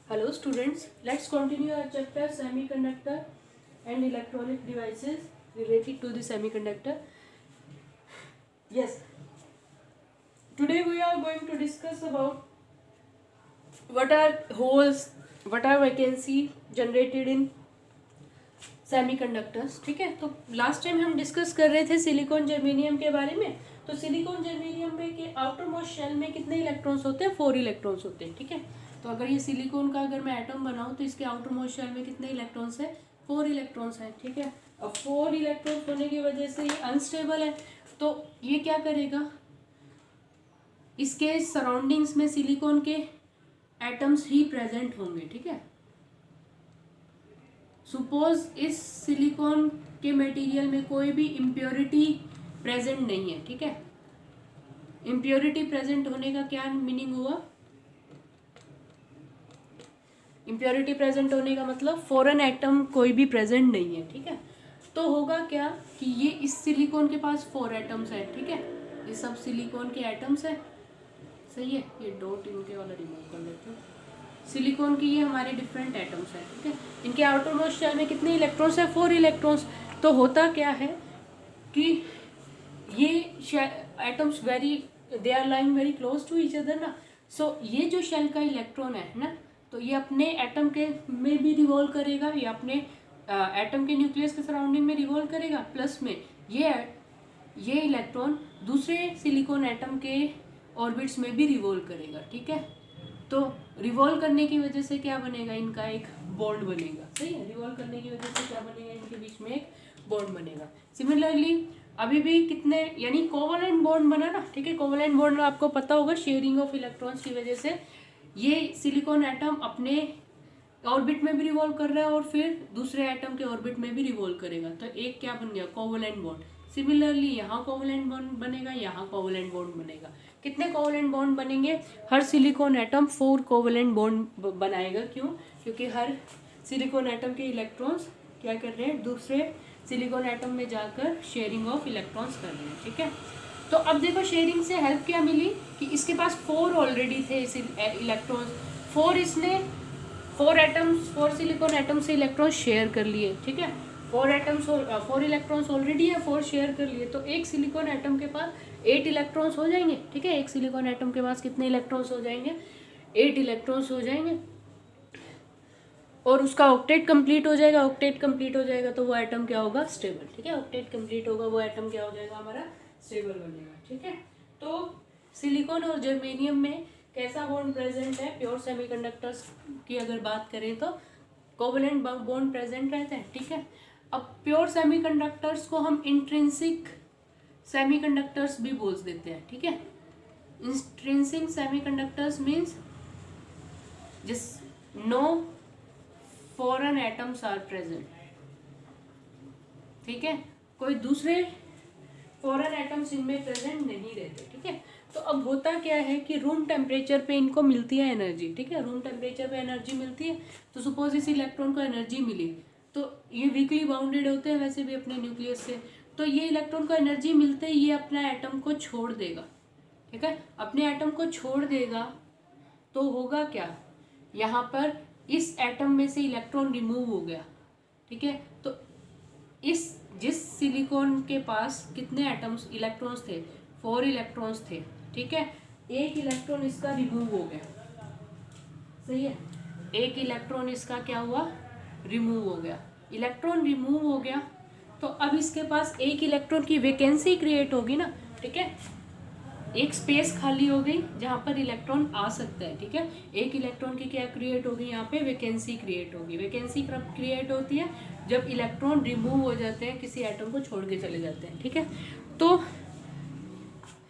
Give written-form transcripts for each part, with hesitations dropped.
Hello students, let's continue our chapter semiconductor and electronic devices related to the semiconductor. Yes, today we are going to discuss about what are holes, what are vacancy generated in semiconductors. ठीक है, तो last time हम discuss कर रहे थे silicon germanium के बारे में. तो सिलिकॉन जर्मेनियम में के आउटर मोस्ट शेल में कितने इलेक्ट्रॉन्स होते हैं? 4 इलेक्ट्रॉन्स होते हैं. ठीक है, तो अगर ये सिलिकॉन का अगर मैं एटम बनाऊं तो इसके आउटर मोस्ट शेल में कितने इलेक्ट्रॉन्स है? 4 इलेक्ट्रॉन्स है. ठीक है, अब 4 इलेक्ट्रॉन्स होने की वजह से ये अनस्टेबल है. तो ये क्या करेगा, इसके सराउंडिंग्स में सिलिकॉन के एटम्स ही प्रेजेंट होंगे. ठीक है, सपोज इस सिलिकॉन के मटेरियल में कोई भी इम्प्योरिटी प्रेजेंट नहीं है. ठीक है, इम्प्योरिटी प्रेजेंट होने का क्या मीनिंग हुआ? इम्प्योरिटी प्रेजेंट होने का मतलब फॉरेन एटम कोई भी प्रेजेंट नहीं है. ठीक है, तो होगा क्या कि ये इस सिलिकॉन के पास 4 एटम्स है. ठीक है, ये सब सिलिकॉन के एटम्स है. सही है, ये डॉट इनके वाला रिमूव कर लेते हैं. सिलिकॉन की ये हमारे डिफरेंट एटम्स हैं. ठीक है, इनके आउटर मोस्ट शेल में कितने इलेक्ट्रॉन्स हैं? 4 इलेक्ट्रॉन्स. तो होता क्या है कि ये atoms they are lying very close to each other ना. सो ये जो शेल का इलेक्ट्रॉन है ना, तो ये अपने एटम के में भी रिवॉल्व करेगा, या अपने एटम के न्यूक्लियस के सराउंडिंग में रिवॉल्व करेगा, प्लस में ये इलेक्ट्रॉन दूसरे सिलिकॉन एटम के ऑर्बिट्स में भी रिवॉल्व करेगा. ठीक है, तो रिवॉल्व करने की वजह से क्या बनेगा? इनका एक बॉन्ड बनेगा. सही है, रिवॉल्व करने की वजह से क्या बनेगा? इनके बीच में एक बॉन्ड बनेगा. सिमिलरली अभी भी कितने, यानी कोवलेंट बॉन्ड बना ना. ठीक है, कोवलेंट बॉन्ड आपको पता होगा, शेयरिंग ऑफ इलेक्ट्रॉन्स की वजह से ये सिलिकॉन एटम अपने ऑर्बिट में भी रिवॉल्व कर रहा है और फिर दूसरे एटम के ऑर्बिट में भी रिवॉल्व करेगा. तो एक क्या बन गया? Covalent bond. सिमिलरली यहाँ कोवलेंट बॉन्ड बनेगा, यहाँ कोवलेंट बॉन्ड बनेगा. कितने कोवलेंट बॉन्ड बनेंगे? हर सिलिकॉन एटम 4 कोवलेंट बॉन्ड बनाएगा. क्यों? क्योंकि हर सिलिकॉन एटम के इलेक्ट्रॉन्स क्या कर रहे हैं? दूसरे सिलिकॉन एटम में जाकर शेयरिंग ऑफ इलेक्ट्रॉन्स कर रहे हैं. ठीक है, तो अब देखो शेयरिंग से हेल्प क्या मिली कि इसके पास 4 ऑलरेडी थे इलेक्ट्रॉन्स. 4 सिलिकॉन एटम से इलेक्ट्रॉन शेयर कर लिए. ठीक है, 4 इलेक्ट्रॉन्स ऑलरेडी है, 4 शेयर कर लिए. तो एक सिलिकॉन एटम के पास 8 इलेक्ट्रॉन्स हो जाएंगे. ठीक है, एक सिलिकॉन एटम के पास कितने इलेक्ट्रॉन्स हो जाएंगे? 8 इलेक्ट्रॉन्स हो जाएंगे. और उसका ऑक्टेट कंप्लीट हो जाएगा. ऑक्टेट कंप्लीट हो जाएगा तो वो एटम क्या होगा? स्टेबल. ठीक है, ऑक्टेट कंप्लीट होगा, वो एटम क्या हो जाएगा? हमारा स्टेबल बनेगा. ठीक है, तो सिलिकॉन और जर्मेनियम में कैसा बॉन्ड प्रेजेंट है? प्योर सेमीकंडक्टर्स की अगर बात करें तो कोवलेंट बॉन्ड प्रेजेंट रहता है. ठीक है, अब प्योर सेमीकंडक्टर्स को हम इंट्रिंसिक सेमीकंडक्टर्स भी बोल देते हैं. ठीक है, इंट्रिंसिक सेमीकंडक्टर्स मीन्स जिस no foreign atoms are present. ठीक है, कोई दूसरे फॉरेन एटम्स इनमें प्रेजेंट नहीं रहते. ठीक है, तो अब होता क्या है कि रूम टेम्परेचर पे इनको मिलती है एनर्जी. ठीक है, रूम टेम्परेचर पे एनर्जी मिलती है. तो सपोज इस इलेक्ट्रॉन को एनर्जी मिली, तो ये वीकली बाउंडेड होते हैं वैसे भी अपने न्यूक्लियस से. तो ये इलेक्ट्रॉन को एनर्जी मिलते ही ये अपना एटम को छोड़ देगा. ठीक है, अपने एटम को छोड़ देगा तो होगा क्या? यहाँ पर इस एटम में से इलेक्ट्रॉन रिमूव हो गया. ठीक है, तो जिस सिलिकॉन के पास कितने एटम्स इलेक्ट्रॉन्स थे? 4 इलेक्ट्रॉन्स थे. ठीक है, एक इलेक्ट्रॉन इसका रिमूव हो गया. सही है, एक इलेक्ट्रॉन इसका क्या हुआ? रिमूव हो गया. इलेक्ट्रॉन रिमूव हो गया तो अब इसके पास एक इलेक्ट्रॉन की वैकेंसी क्रिएट होगी ना. ठीक है, एक स्पेस खाली हो गई जहाँ पर इलेक्ट्रॉन आ सकता है. ठीक है, एक इलेक्ट्रॉन की क्या क्रिएट होगी? यहाँ पे वैकेंसी क्रिएट होगी. वैकेंसी कब क्रिएट होती है? जब इलेक्ट्रॉन रिमूव हो जाते हैं, किसी एटम को छोड़ के चले जाते हैं. ठीक है, तो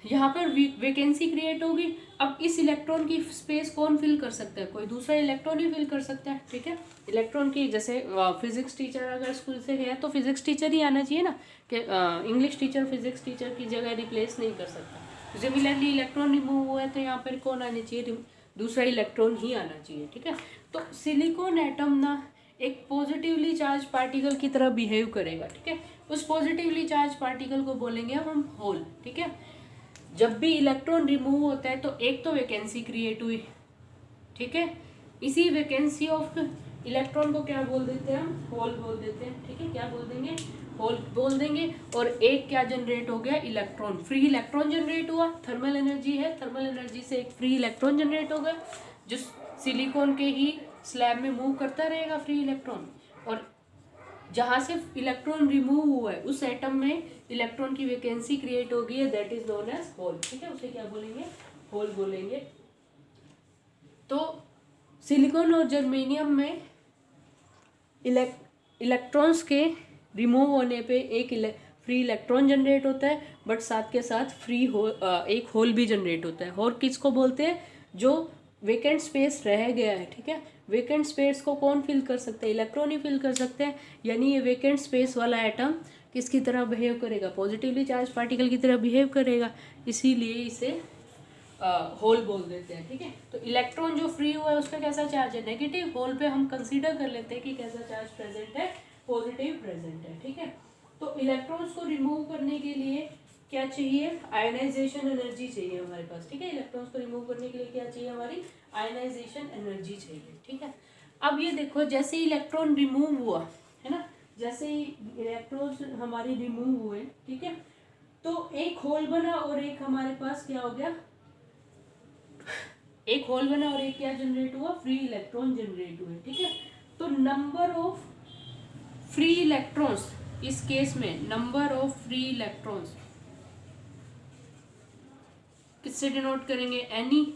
यहाँ पर वैकेंसी क्रिएट होगी. अब इस इलेक्ट्रॉन की स्पेस कौन फिल कर सकता है? कोई दूसरा इलेक्ट्रॉन ही फिल कर सकता है. ठीक है, इलेक्ट्रॉन की जैसे फिजिक्स टीचर अगर स्कूल से गया तो फिजिक्स टीचर ही आना चाहिए ना, कि इंग्लिश टीचर फिजिक्स टीचर की जगह रिप्लेस नहीं कर सकता. सिमिलरली इलेक्ट्रॉन रिमूव हुआ है तो यहाँ पर कौन आना चाहिए? दूसरा इलेक्ट्रॉन ही आना चाहिए. ठीक है, तो सिलिकॉन एटम ना एक पॉजिटिवली चार्ज पार्टिकल की तरह बिहेव करेगा. ठीक है, उस पॉजिटिवली चार्ज पार्टिकल को बोलेंगे हम होल. ठीक है, जब भी इलेक्ट्रॉन रिमूव होता है तो एक तो वैकेंसी क्रिएट हुई. ठीक है, इसी वैकेंसी ऑफ इलेक्ट्रॉन को क्या बोल देते हैं हम, होल बोल देते हैं, ठीक है। क्या बोल देंगे, होल बोल देंगे। और एक क्या जनरेट हो गया, इलेक्ट्रॉन, फ्री इलेक्ट्रॉन जनरेट हुआ, थर्मल एनर्जी है, थर्मल एनर्जी से एक फ्री इलेक्ट्रॉन जनरेट हो गया जो सिलिकॉन के ही स्लैब में मूव करता रहेगा फ्री इलेक्ट्रॉन। और जहाँ से इलेक्ट्रॉन रिमूव हुआ है उस एटम में इलेक्ट्रॉन की वैकेंसी क्रिएट हो गई है, that is known as hole, ठीक है। उसे क्या बोलेंगे, होल बोलेंगे। तो सिलिकॉन और जर्मेनियम में इलेक्ट्रॉन्स के रिमूव होने पे एक फ्री इलेक्ट्रॉन जनरेट होता है, बट साथ के साथ एक होल भी जनरेट होता है। और किसको बोलते हैं, जो वेकेंट स्पेस रह गया है, ठीक है। वेकेंट स्पेस को कौन फिल कर सकते हैं, इलेक्ट्रॉन ही फिल कर सकते हैं। यानी ये वेकेंट स्पेस वाला एटम किसकी तरह बिहेव करेगा, पॉजिटिवली चार्ज पार्टिकल की तरह बिहेव करेगा, इसीलिए इसे होल बोल देते हैं, ठीक है। तो इलेक्ट्रॉन जो फ्री हुआ है उसका कैसा चार्ज है, नेगेटिव। होल पे हम कंसीडर कर लेते हैं कि कैसा चार्ज प्रेजेंट है, पॉजिटिव प्रेजेंट है, ठीक है। तो इलेक्ट्रॉन्स को रिमूव करने के लिए क्या चाहिए, आयनाइजेशन एनर्जी चाहिए हमारे पास, ठीक है। इलेक्ट्रॉन्स को रिमूव करने के लिए क्या चाहिए, हमारी आयनाइजेशन एनर्जी चाहिए, ठीक है। अब ये देखो, जैसे इलेक्ट्रॉन रिमूव हुआ है ना, जैसे ही इलेक्ट्रॉन्स हमारे रिमूव हुए, ठीक है, तो एक होल बना और एक हमारे पास क्या हो गया, एक होल बना और एक क्या जनरेट हुआ, फ्री इलेक्ट्रॉन जनरेट हुए, ठीक है। तो नंबर ऑफ फ्री इलेक्ट्रॉन्स, इस केस में नंबर ऑफ फ्री इलेक्ट्रॉन्स किससे डिनोट करेंगे, एनी।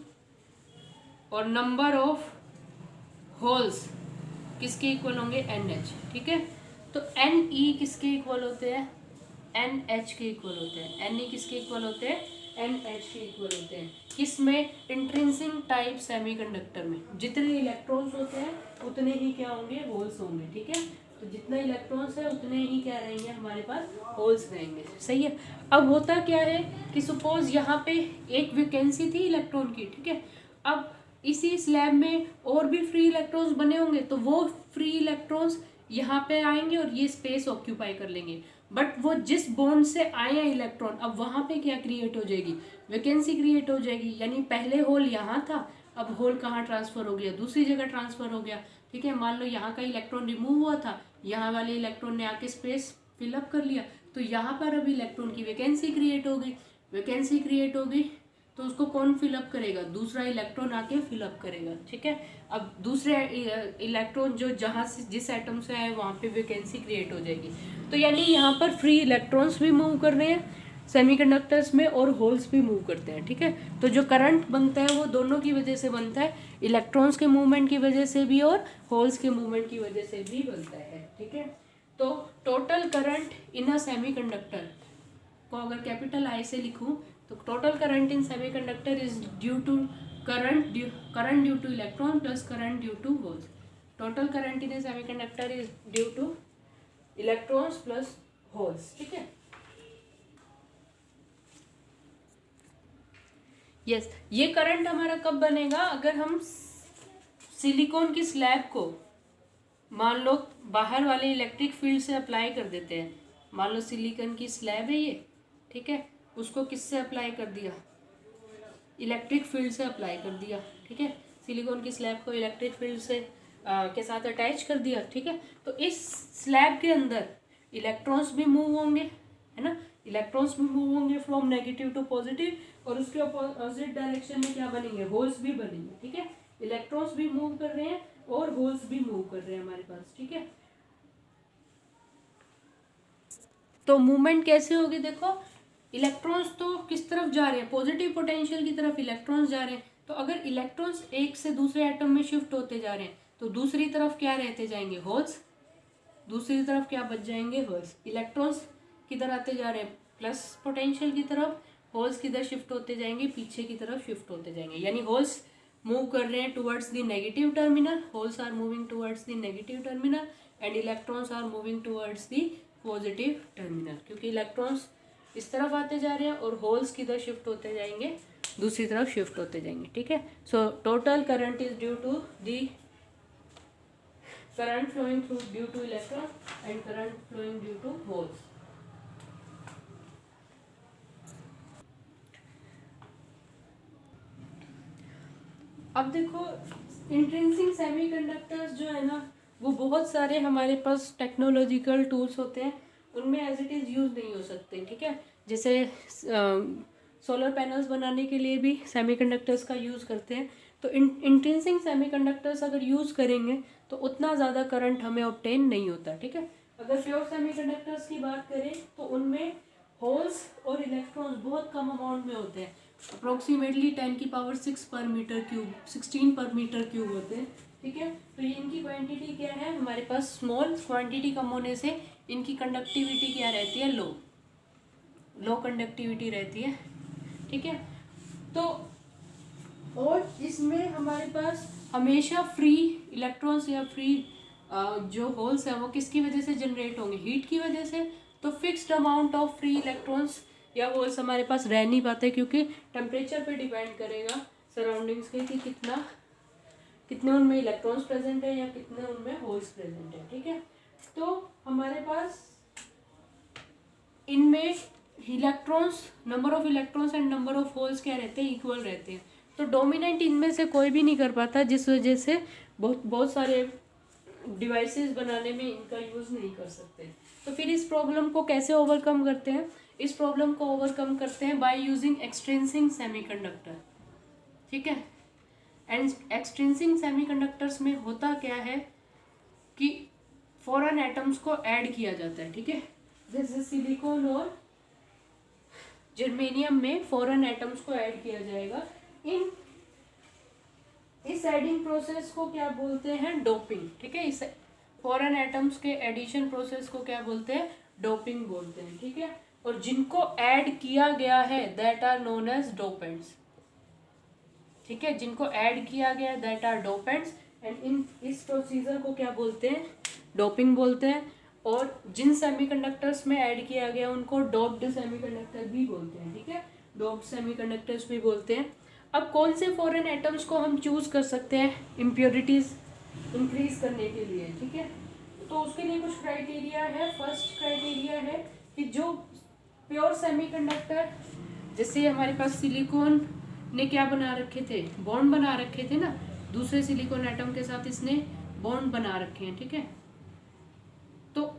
और नंबर ऑफ होल्स किसके इक्वल होंगे, NH, ठीक है। तो NE किसके इक्वल होते हैं, NH के इक्वल होते हैं। NE किसके इक्वल होते हैं, NH के इक्वल होते हैं। किसमें, इंट्रिंसिक टाइप सेमीकंडक्टर में जितने इलेक्ट्रॉन्स होते हैं उतने ही क्या होंगे, होल्स होंगे, ठीक है। तो जितना इलेक्ट्रॉन्स है उतने ही क्या रहेंगे हमारे पास, होल्स रहेंगे, सही है। अब होता क्या है कि सपोज यहाँ पे एक वैकेंसी थी इलेक्ट्रॉन की, ठीक है। अब इसी स्लैब में और भी फ्री इलेक्ट्रॉन्स बने होंगे, तो वो फ्री इलेक्ट्रॉन्स यहाँ पे आएंगे और ये स्पेस ऑक्यूपाई कर लेंगे। बट वो जिस बॉन्ड से आए हैं इलेक्ट्रॉन, अब वहाँ पे क्या क्रिएट हो जाएगी, वैकेंसी क्रिएट हो जाएगी। यानी पहले होल यहाँ था, अब होल कहाँ ट्रांसफर हो गया, दूसरी जगह ट्रांसफर हो गया, ठीक है। मान लो यहाँ का इलेक्ट्रॉन रिमूव हुआ था, यहाँ वाले इलेक्ट्रॉन ने आके स्पेस फिलअप कर लिया, तो यहाँ पर अब इलेक्ट्रॉन की वैकेंसी क्रिएट हो गई। वैकेंसी क्रिएट हो गई तो उसको कौन फिलअप करेगा, दूसरा इलेक्ट्रॉन आके फिलअप करेगा, ठीक है। अब दूसरे इलेक्ट्रॉन जो जहाँ से जिस एटम से आए वहाँ पे वैकेंसी क्रिएट हो जाएगी। तो यानी यहाँ पर फ्री इलेक्ट्रॉन्स भी मूव कर रहे हैं सेमीकंडक्टर्स में और होल्स भी मूव करते हैं, ठीक है। तो जो करंट बनता है वो दोनों की वजह से बनता है, इलेक्ट्रॉन्स के मूवमेंट की वजह से भी और होल्स के मूवमेंट की वजह से भी बनता है, ठीक है। तो total current in a semiconductor को अगर कैपिटल I से लिखूं तो total current in semiconductor is due to current due to electron plus current due to holes. Total current in a semiconductor is due to electrons plus holes, ठीक है। Yes, ये current हमारा कब बनेगा, अगर हम सिलिकॉन की स्लैब को मान लो बाहर वाले इलेक्ट्रिक फील्ड से अप्लाई कर देते हैं। मान लो सिलिकॉन की स्लैब है ये, ठीक है, उसको किससे अप्लाई कर दिया, इलेक्ट्रिक फील्ड से अप्लाई कर दिया, ठीक है। सिलिकॉन की स्लैब को इलेक्ट्रिक फील्ड से के साथ अटैच कर दिया, ठीक है। तो इस स्लैब के अंदर इलेक्ट्रॉन्स भी मूव होंगे, है ना, इलेक्ट्रॉन्स भी मूव होंगे फ्रॉम नेगेटिव टू पॉजिटिव, और उसके अपोजिट डायरेक्शन में क्या बनेंगे, होल्स भी बनेंगे, ठीक है। इलेक्ट्रॉन्स भी मूव कर रहे हैं और होल्स भी मूव कर रहे हैं हमारे पास, ठीक है। तो मूवमेंट कैसे होगी, देखो इलेक्ट्रॉन्स तो किस तरफ जा रहे हैं, पॉजिटिव पोटेंशियल की तरफ इलेक्ट्रॉन्स जा रहे हैं। तो अगर इलेक्ट्रॉन्स एक से दूसरे एटम में शिफ्ट होते जा रहे हैं तो दूसरी तरफ क्या रहते जाएंगे, होल्स, दूसरी तरफ क्या बच जाएंगे, होल्स। इलेक्ट्रॉन्स किधर आते जा रहे हैं, प्लस पोटेंशियल की तरफ, होल्स किधर शिफ्ट होते जाएंगे, पीछे की तरफ शिफ्ट होते जाएंगे। यानी होल्स मूव कर रहे हैं towards the negative terminal, holes are moving towards the negative terminal and electrons are moving towards the positive terminal, क्योंकि इलेक्ट्रॉन्स इस तरफ आते जा रहे हैं और होल्स किधर शिफ्ट होते जाएंगे, दूसरी तरफ शिफ्ट होते जाएंगे, ठीक है। So total current is due to the current flowing through due to electron and current flowing due to holes. अब देखो इंट्रिंसिक सेमीकंडक्टर्स जो है ना, वो बहुत सारे हमारे पास टेक्नोलॉजिकल टूल्स होते हैं, उनमें एज इट इज़ यूज़ नहीं हो सकते, ठीक है। जैसे सोलर पैनल्स बनाने के लिए भी सेमीकंडक्टर्स का यूज़ करते हैं। तो इंट्रिंसिक सेमीकंडक्टर्स अगर यूज़ करेंगे तो उतना ज़्यादा करंट हमें ऑब्टेन नहीं होता, ठीक है। अगर प्योर सेमीकंडक्टर्स की बात करें तो उनमें होल्स और इलेक्ट्रॉन्स बहुत कम अमाउंट में होते हैं, अप्रोक्सीमेटली 10⁻⁶ पर मीटर क्यूब, 16 पर मीटर क्यूब होते हैं, ठीक है। तो ये इनकी क्वांटिटी क्या है, हमारे पास स्मॉल क्वांटिटी कम होने से इनकी कंडक्टिविटी क्या रहती है, लो कंडक्टिविटी रहती है, ठीक है। तो और इसमें हमारे पास हमेशा फ्री इलेक्ट्रॉन्स या फ्री जो होल्स है वो किसकी वजह से जनरेट होंगे, हीट की वजह से। तो fixed amount of free electrons या होल्स हमारे पास रह नहीं पाते, क्योंकि टेम्परेचर पे डिपेंड करेगा सराउंडिंग्स के कि कितने उनमें इलेक्ट्रॉन्स प्रेजेंट है या कितने उनमें होल्स प्रेजेंट है, ठीक है। तो हमारे पास इनमें electrons, number of electrons and number of holes क्या रहते हैं, इक्वल रहते हैं। तो डोमिनेंट इनमें से कोई भी नहीं कर पाता, जिस वजह से बहुत सारे डिवाइसेस बनाने में इनका यूज़ नहीं कर सकते। तो फिर इस प्रॉब्लम को कैसे ओवरकम करते हैं, इस प्रॉब्लम को ओवरकम करते हैं बाय यूजिंग एक्सट्रिंसिक सेमीकंडक्टर, ठीक है। एंड एक्सट्रिंसिक सेमीकंडक्टर्स में होता क्या है कि फॉरेन एटम्स को ऐड किया जाता है, ठीक है। जैसे सिलिकॉन और जर्मेनियम में फॉरेन एटम्स को ऐड किया जाएगा। इस एडिंग प्रोसेस को क्या बोलते हैं, डोपिंग, ठीक है। इस फॉरेन एटम्स के एडिशन प्रोसेस को क्या बोलते हैं, डोपिंग बोलते हैं, ठीक है। और जिनको ऐड किया गया है that are known as dopants, ठीक है। जिनको ऐड किया गया है दैट आर डोपेंट्स, एंड इस प्रोसीजर को क्या बोलते हैं, डोपिंग बोलते हैं। और जिन सेमीकंडक्टर्स में ऐड किया गया उनको डोप्ड सेमीकंडक्टर भी बोलते हैं, ठीक है। डोप्ड सेमीकंडक्टर्स भी बोलते हैं। अब कौन से फॉरेन एटम्स को हम चूज कर सकते हैं इम्प्योरिटीज इंक्रीज करने के लिए, ठीक है। तो उसके लिए कुछ क्राइटेरिया है। फर्स्ट क्राइटेरिया है कि जो प्योर सेमीकंडक्टर, जैसे हमारे पास सिलिकॉन ने क्या बना रखे थे, बॉन्ड बना रखे थे ना, दूसरे सिलिकॉन एटम के साथ इसने बॉन्ड बना रखे हैं, ठीक है। तो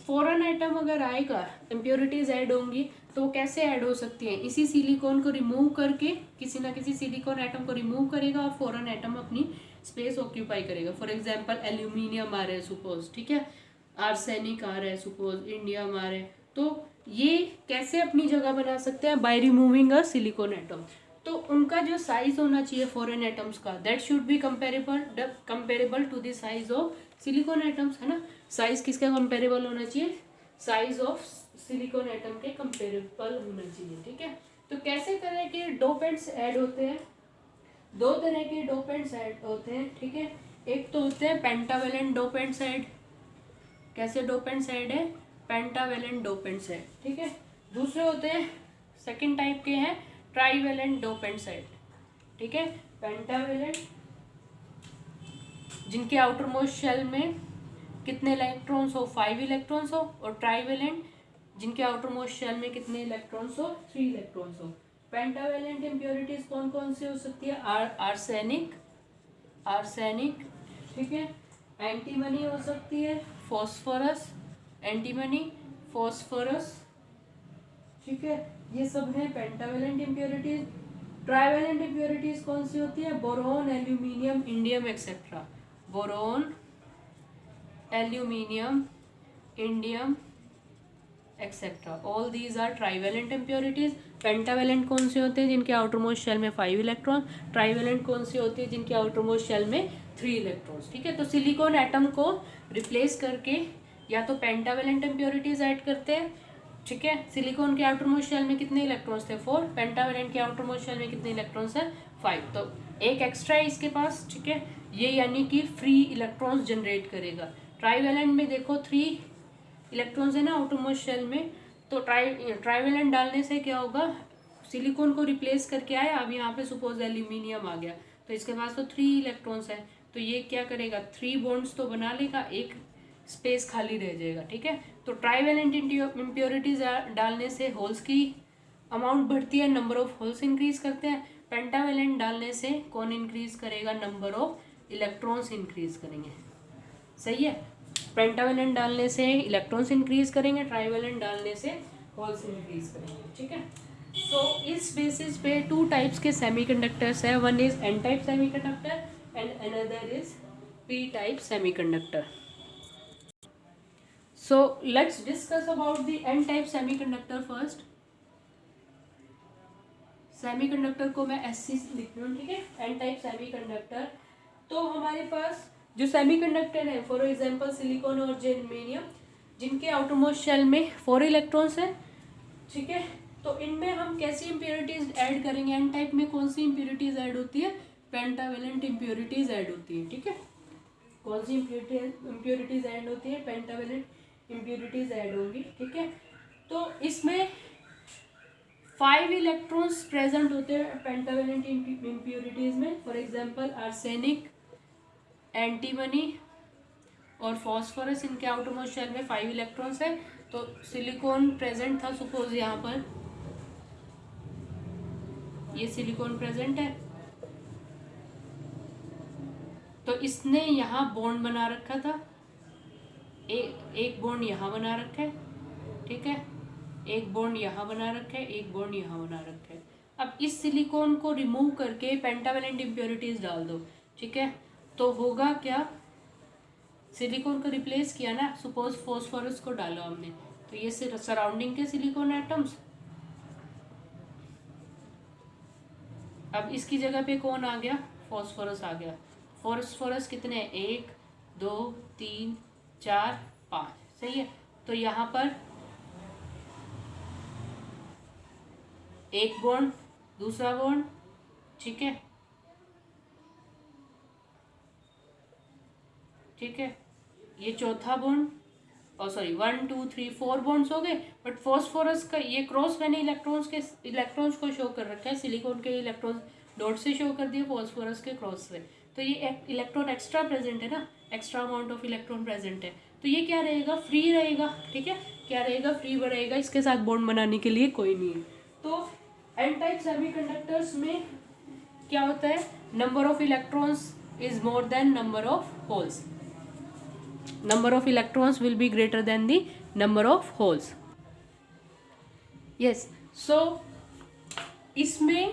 फॉरेन एटम अगर आएगा, इम्प्योरिटीज ऐड होंगी, तो वो कैसे ऐड हो सकती हैं, इसी सिलिकॉन को रिमूव करके किसी ना किसी सिलिकॉन एटम को रिमूव करेगा और फॉरेन एटम अपनी स्पेस ऑक्यूपाई करेगा। फॉर एग्जांपल एल्यूमिनियम आ रहा है सपोज, ठीक है, आर्सेनिक आ रहा है सपोज, इंडियम आ रहा है। तो ये कैसे अपनी जगह बना सकते हैं, by removing a silicon atom. तो उनका जो साइज होना चाहिए फॉरेन एटम्स का, that should be comparable to the size of silicon atoms, है ना। साइज किसका कंपेरेबल होना चाहिए, साइज ऑफ सिलिकॉन एटम के कंपेरेबल होना चाहिए, ठीक है। तो कैसे तरह के डोपेंट्स ऐड होते हैं, दो तरह के डोपेंट्स ऐड होते हैं, ठीक है। एक तो होते हैं पेंटावेलेंट डोपेंट्स ऐड, कैसे डोपेंट्स ऐड है, पेंटावेलेंट डोपेंट्स ऐड, ठीक है। दूसरे होते हैं सेकंड टाइप के हैं ट्राईवेलेंट डोपेंट्स ऐड, ठीक है। पेंटावेलेंट जिनके आउटर मोस्ट शेल में कितने इलेक्ट्रॉन्स हो, 5 इलेक्ट्रॉन्स हो, और ट्राईवेलेंट जिनके आउटर मोस्ट शेल में कितने इलेक्ट्रॉन्स हो, 3 इलेक्ट्रॉन्स हो। पेंटावेलेंट इम्प्योरिटीज कौन कौन सी हो सकती है, आर्सेनिक, ठीक है, एंटीमनी हो सकती है, फॉस्फोरस, एंटीमनी, फॉस्फोरस, ठीक है। ये सब है पेंटावेलेंट इम्प्योरिटीज। ट्राईवेलेंट इम्प्योरिटीज कौन सी होती है, boron, aluminium, indium etcetera, boron, aluminium, indium etcetera, all these are trivalent impurities. Pentavalent कौन से होते हैं, जिनके आउटर मोस्ट शेल में 5 इलेक्ट्रॉन। ट्राईवेलेंट कौन सी होती है, जिनके आउटर मोस्ट शेल में 3 इलेक्ट्रॉन्स, ठीक है। तो सिलिकॉन एटम को रिप्लेस करके या तो पेंटावेलेंट इम्प्योरिटीज ऐड करते हैं, ठीक है। सिलिकॉन के आउटर मोस्ट शेल में कितने इलेक्ट्रॉन्स थे, 4, पेंटावेलेंट के आउटर मोस्ट शेल में कितने इलेक्ट्रॉन्स है, 5। तो एक एक्स्ट्रा है इसके पास, ठीक है, ये यानी कि फ्री इलेक्ट्रॉन्स जनरेट करेगा। ट्राईवेलेंट में देखो 3 इलेक्ट्रॉन्स है ना आउटर मोस्ट शेल में, तो ट्राईवेलेंट डालने से क्या होगा, सिलिकॉन को रिप्लेस करके आया, अब यहाँ पे सपोज एल्यूमिनियम आ गया, तो इसके पास तो 3 इलेक्ट्रॉन्स है, तो ये क्या करेगा, 3 बॉन्ड्स तो बना लेगा, एक स्पेस खाली रह जाएगा, ठीक है। तो ट्राईवेलेंट इम्प्योरिटीज डालने से होल्स की अमाउंट बढ़ती है, नंबर ऑफ होल्स इंक्रीज करते हैं। पेंटावेलेंट डालने से कौन इंक्रीज करेगा, नंबर ऑफ इलेक्ट्रॉन्स इंक्रीज करेंगे। सही है, पेंटावेलेंट डालने से इलेक्ट्रॉन्स इंक्रीज करेंगे, ट्राइवेलेंट डालने से होल्स इंक्रीज करेंगे। ठीक है, तो इस बेसिस पे टू टाइप्स के सेमीकंडक्टर्स है, one is an type semiconductor and another is P type semiconductor. So let's discuss about the n type semiconductor first. Semiconductor को मैं SC लिख रही हूँ, ठीक है, n टाइप सेमीकंडक्टर। तो हमारे पास जो सेमीकंडक्टर है, फॉर एग्जांपल सिलिकॉन और जर्मेनियम, जिनके आउटरमोस्ट शेल में 4 इलेक्ट्रॉन्स हैं। ठीक है, तो इनमें हम कैसी इंप्योरिटीज ऐड करेंगे? n टाइप में कौन सी इंप्योरिटीज ऐड होती है? पेंटावेलेंट इंप्योरिटीज ऐड होती है। ठीक है, कौन सी इंप्योरिटीज ऐड होती है? पेंटावेलेंट इम्प्योरिटीज ऐड होंगी। ठीक है, तो इसमें 5 इलेक्ट्रॉन्स प्रेजेंट होते हैं पेंटावेलेंट इम्प्योरिटीज में। फॉर एग्जांपल आर्सेनिक, एंटीमनी और फॉस्फोरस, इनके आउटरमोस्ट शेल में 5 इलेक्ट्रॉन्स है। तो सिलिकॉन प्रेजेंट था, सपोज यहाँ पर ये सिलिकॉन प्रेजेंट है, तो इसने यहाँ बॉन्ड बना रखा था, एक बॉन्ड यहाँ बना रखा है। ठीक है, एक बॉन्ड यहाँ बना रखा है, एक बॉन्ड यहाँ बना रखा है। अब इस सिलिकॉन को रिमूव करके पेंटावेलेंट इम्प्योरिटीज डाल दो। ठीक है, तो होगा क्या? सिलिकॉन को रिप्लेस किया ना, सपोज फॉस्फोरस को डालो हमने, तो ये सराउंडिंग के सिलिकॉन एटम्स। अब इसकी जगह पे कौन आ गया? फॉस्फोरस आ गया। फॉस्फोरस कितने? 1 2 3 4 5। सही है, तो यहाँ पर एक बॉन्ड, दूसरा बॉन्ड। ठीक है, ठीक है, ये चौथा बॉन्ड, और सॉरी 1 2 3 4 बॉन्ड्स हो गए। बट फॉस्फोरस का ये क्रॉस मैंने इलेक्ट्रॉन्स को शो कर रखा है, सिलिकॉन के इलेक्ट्रॉन डॉट से शो कर दिए, फॉस्फोरस के क्रॉस से। तो ये इलेक्ट्रॉन एक्स्ट्रा प्रेजेंट है ना, extra amount of electron present है, तो ये क्या रहेगा? फ्री रहेगा। ठीक है, क्या रहेगा? फ्री रहेगा, इसके साथ बॉन्ड बनाने के लिए कोई नहीं है। तो एन टाइप सेमीकंडक्टर्स में क्या होता है? Number of electrons is more than number of holes. Number of electrons will be greater than the number of holes. Yes, so इसमें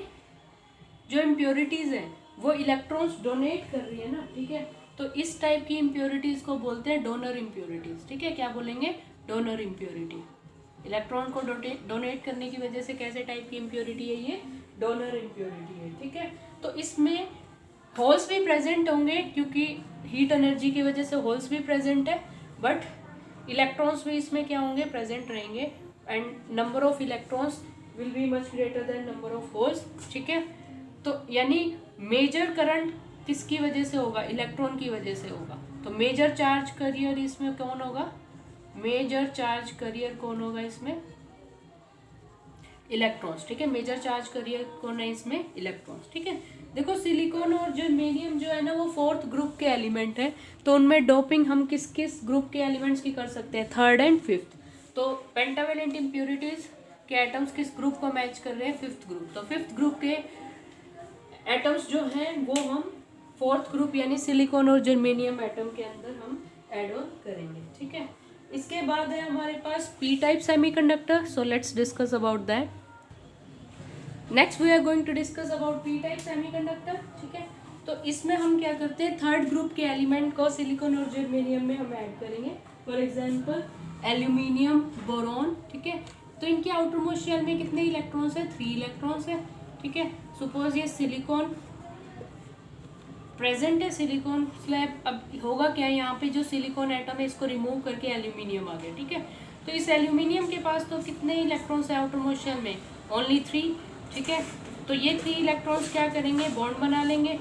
जो इम्प्योरिटीज है वो इलेक्ट्रॉन्स डोनेट कर रही है ना। ठीक है, तो इस टाइप की इम्प्योरिटीज को बोलते हैं डोनर इम्प्योरिटीज। ठीक है, क्या बोलेंगे? Donor impurity. इलेक्ट्रॉन को डोनेट करने की वजह से कैसे टाइप की इम्प्योरिटी है? ये डोनर इम्प्योरिटी है। ठीक है, तो इसमें होल्स भी प्रेजेंट होंगे, क्योंकि हीट एनर्जी की वजह से होल्स भी प्रेजेंट है, बट इलेक्ट्रॉन्स भी इसमें क्या होंगे? प्रेजेंट रहेंगे, and number of electrons will be much greater than number of holes. ठीक है, तो यानी मेजर करंट किसकी वजह से होगा? इलेक्ट्रॉन की वजह से होगा। तो मेजर चार्ज करियर इसमें कौन होगा? मेजर चार्ज करियर कौन होगा इसमें? इलेक्ट्रॉन्स। ठीक है, मेजर चार्ज करियर कौन है इसमें? इलेक्ट्रॉन्स। ठीक है, देखो सिलिकॉन और जर्मेनियम जो है ना वो 4th ग्रुप के एलिमेंट है, तो उनमें डोपिंग हम किस किस ग्रुप के एलिमेंट्स की कर सकते हैं? 3rd and 5th। तो पेंटावेलेंट इम्प्योरिटीज के एटम्स किस ग्रुप को मैच कर रहे हैं? 5th group. तो 5th ग्रुप के एटम्स जो हैं वो हम 4th ग्रुप यानी सिलिकॉन और जर्मेनियम एटम के अंदर हम ऐड ऑन करेंगे। ठीक है, इसके बाद है हमारे पास P type semiconductor. So let's discuss about that. Next we are going to discuss about P type semiconductor. ठीक है, तो इसमें हम क्या करते हैं? 3rd ग्रुप के एलिमेंट को सिलिकॉन और जर्मेनियम में हम ऐड करेंगे। For example aluminium, boron. ठीक है, तो इनके आउटर मोस्ट शेल में कितने इलेक्ट्रॉन्स है? 3 इलेक्ट्रॉन्स है। ठीक है, सपोज ये सिलिकॉन प्रेजेंट है, सिलिकॉन स्लैब। अब होगा क्या? यहाँ पे जो सिलिकॉन एटम है इसको रिमूव करके एल्यूमिनियम आ गया। ठीक है, तो इस एल्यूमिनियम के पास तो कितने इलेक्ट्रॉन्स है आउटर मोस्ट शेल में? ओनली 3। ठीक है, तो ये 3 इलेक्ट्रॉन्स क्या करेंगे? बॉन्ड बना लेंगे।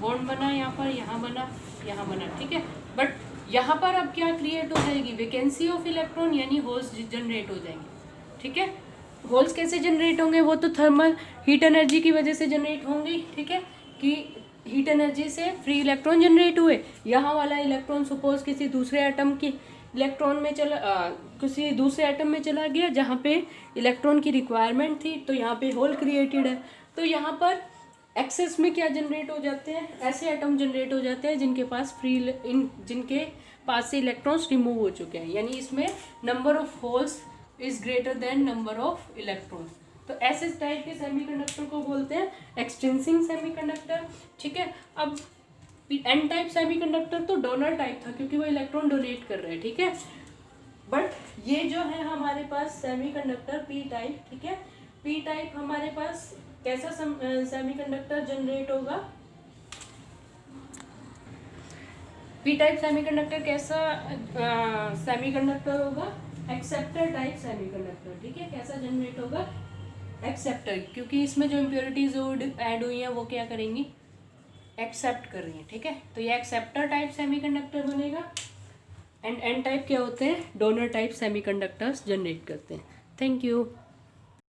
बॉन्ड बना यहाँ पर, यहाँ बना, यहाँ बना। ठीक है, बट यहाँ पर अब क्या क्रिएट हो जाएगी? वैकेंसी ऑफ इलेक्ट्रॉन, यानी होल्स जनरेट हो जाएंगे। ठीक है, होल्स कैसे जनरेट होंगे? वो तो थर्मल हीट एनर्जी की वजह से जनरेट होंगे। ठीक है, कि हीट एनर्जी से फ्री इलेक्ट्रॉन जनरेट हुए। यहाँ वाला इलेक्ट्रॉन सपोज किसी दूसरे एटम की इलेक्ट्रॉन में किसी दूसरे एटम में चला गया जहाँ पे इलेक्ट्रॉन की रिक्वायरमेंट थी, तो यहाँ पे होल क्रिएटेड है। तो यहाँ पर एक्सेस में क्या जनरेट हो जाते हैं, ऐसे एटम जनरेट हो जाते हैं जिनके पास जिनके पास से इलेक्ट्रॉन्स रिमूव हो चुके हैं, यानी इसमें number of holes is greater than number of electrons. तो ऐसे टाइप के सेमीकंडक्टर को बोलते हैं एक्सटेंसिंग सेमीकंडक्टर। ठीक है, अब एन टाइप सेमीकंडक्टर तो डोनर टाइप था क्योंकि वो इलेक्ट्रॉन डोनेट कर रहे हैं। ठीक है, बट ये जो है हमारे पास सेमीकंडक्टर पी टाइप, ठीक है, पी टाइप हमारे पास कैसा सेमीकंडक्टर जनरेट होगा, पी टाइप सेमीकंडक्टर कैसा सेमीकंडक्टर होगा, एक्सेप्टर टाइप सेमीकंडक्टर। ठीक है, कैसा जनरेट होगा, एक्सेप्टर, क्योंकि इसमें जो इम्प्योरिटीज ऐड हुई हैं वो क्या करेंगी, एक्सेप्ट कर रही हैं। ठीक है, तो ये एक्सेप्टर टाइप सेमीकंडक्टर बनेगा। एंड एन टाइप क्या होते हैं, डोनर टाइप सेमीकंडक्टर्स जनरेट करते हैं। Thank you.